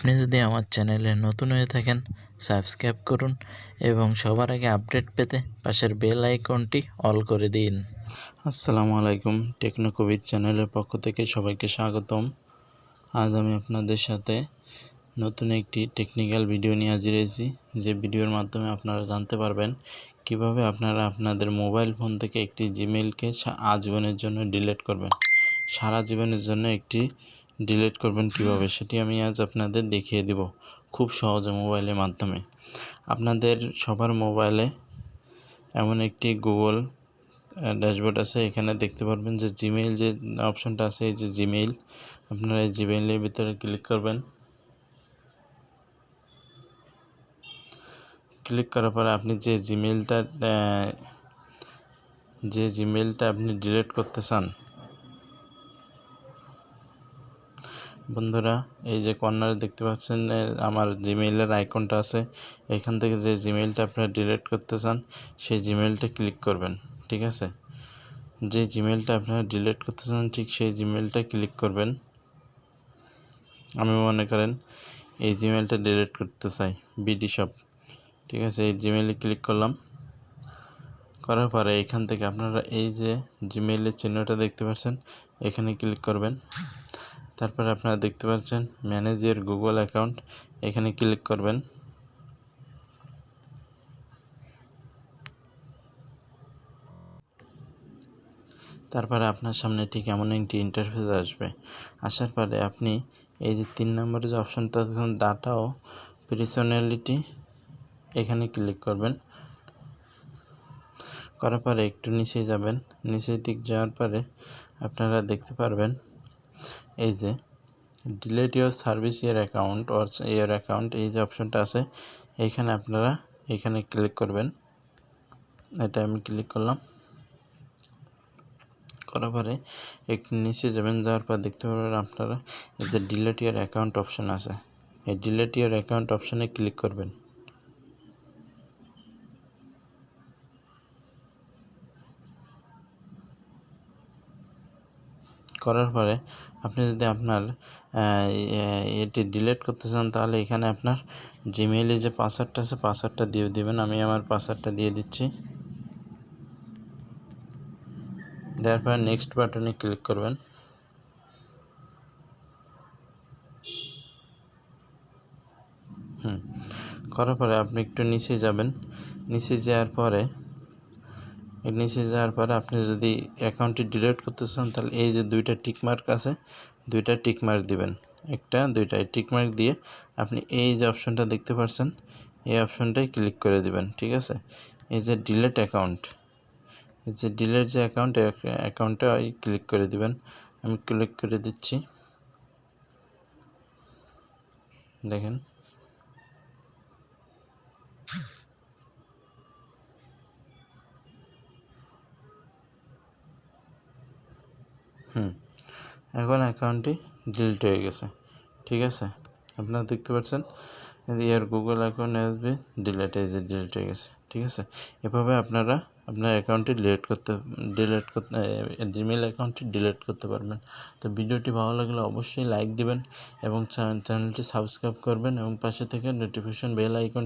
আপনি যদি আমার চ্যানেলে নতুন হয়ে থাকেন সাবস্ক্রাইব করুন এবং সবার আগে আপডেট পেতে পাশের বেল আইকনটি অল করে দিন। আসসালামু আলাইকুম, টেকনোকবির চ্যানেলের পক্ষ থেকে সবাইকে স্বাগতম। আজ আমি আপনাদের সাথে নতুন একটি টেকনিক্যাল ভিডিও নিয়ে হাজির হয়েছি, যে ভিডিওর মাধ্যমে আপনারা জানতে পারবেন কিভাবে আপনারা আপনাদের মোবাইল ফোন থেকে একটি জিমেইলকে আজীবনের জন্য ডিলিট করবেন। সারা জীবনের জন্য একটি ডিলিট করবেন কিভাবে, সেটি আমি আজ আপনাদের দেখিয়ে দিব খুব সহজে মোবাইলের মাধ্যমে। আপনাদের সবার মোবাইলে এমন একটি গুগল ড্যাশবোর্ড আছে, এখানে দেখতে পারবেন যে জিমেইল যে অপশনটা আছে, এই যে জিমেইল, আপনারা এই জিমেইলের ভিতরে ক্লিক করবেন। ক্লিক করার পরে আপনি যে জিমেইলটা আপনি ডিলিট করতে চান, বন্ধুরা এই যে কর্নারে দেখতে পাচ্ছেন আমার জিমেইলের আইকনটা আছে, এখান থেকে যে জিমেইলটা আপনারা ডিলিট করতে চান সেই জিমেইলটা ক্লিক করবেন। ঠিক আছে, যে জিমেইলটা আপনারা ডিলিট করতে চান ঠিক সেই জিমেইলটা ক্লিক করবেন। আমি মনে করেন এই জিমেইলটা ডিলিট করতে চাই, বিডি শপ। ঠিক আছে, এই জিমেইলে ক্লিক করলাম। করার পরে এখান থেকে আপনারা এই যে জিমেইলের চিহ্নটা দেখতে পাচ্ছেন, এখানে ক্লিক করবেন। তারপরে আপনারা দেখতে পাচ্ছেন ম্যানেজ ইওর গুগল অ্যাকাউন্ট, এখানে ক্লিক করবেন। তারপরে আপনার সামনে ঠিক এমন একটি ইন্টারফেস আসবে। আসার পরে আপনি এই যে 3 নম্বরের যে অপশনটা দেখুন, ডাটা ও পার্সোনালিটি, এখানে ক্লিক করবেন। করার পরে একটু নিচে যাবেন, নিচের দিক যাওয়ার পরে আপনারা দেখতে পারবেন এই যে delete your service your account or your account, এই যে অপশনটা আছে, এইখানে আপনারা এখানে ক্লিক করবেন। এটা আমি ক্লিক করলাম। করার পরে একটু নিচে যাবেন, যাওয়ার পর দেখতে পারবেন আপনারা এই যে ডিলিট ইওর অ্যাকাউন্ট অপশন আছে, এই ডিলিট ইওর অ্যাকাউন্ট অপশনে ক্লিক করবেন। করার পরে আপনি যদি আপনার এটি ডিলিট করতে চান, তাহলে এখানে আপনার জিমেইলে যে পাসওয়ার্ডটা আছে পাসওয়ার্ডটা দিয়ে দিবেন। আমি আমার পাসওয়ার্ডটা দিয়ে দিচ্ছি। দেওয়ার পরে নেক্সট বাটনে ক্লিক করবেন। করার পরে আপনি একটু নিচে যাবেন। নিচে যাওয়ার পরে আপনি যদি অ্যাকাউন্টটি ডিলিট করতে চান, তাহলে এই যে 2টা টিকমার্ক আছে, 2টা টিকমার্ক দিবেন, একটা 2টাই টিকমার্ক দিয়ে আপনি এই যে অপশনটা দেখতে পাচ্ছেন, এই অপশনটাই ক্লিক করে দিবেন। ঠিক আছে, এই যে ডিলিট অ্যাকাউন্ট, এই যে ডিলিট যে অ্যাকাউন্টে ক্লিক করে দিবেন। আমি ক্লিক করে দিচ্ছি। দেখেন এখন অ্যাকাউন্টটি ডিলিট হয়ে গেছে। ঠিক আছে, আপনারা দেখতে পাচ্ছেন ইয়ার Google account has been delete, এই যে ডিলিট হয়ে গেছে। ঠিক আছে, এভাবে আপনারা আপনার অ্যাকাউন্টটি জিমেইল অ্যাকাউন্টটি ডিলিট করতে পারবেন। তো ভিডিওটি ভালো লাগলে অবশ্যই লাইক দিবেন এবং চ্যানেলটি সাবস্ক্রাইব করবেন এবং পাশে থেকে নোটিফিকেশন বেল আইকন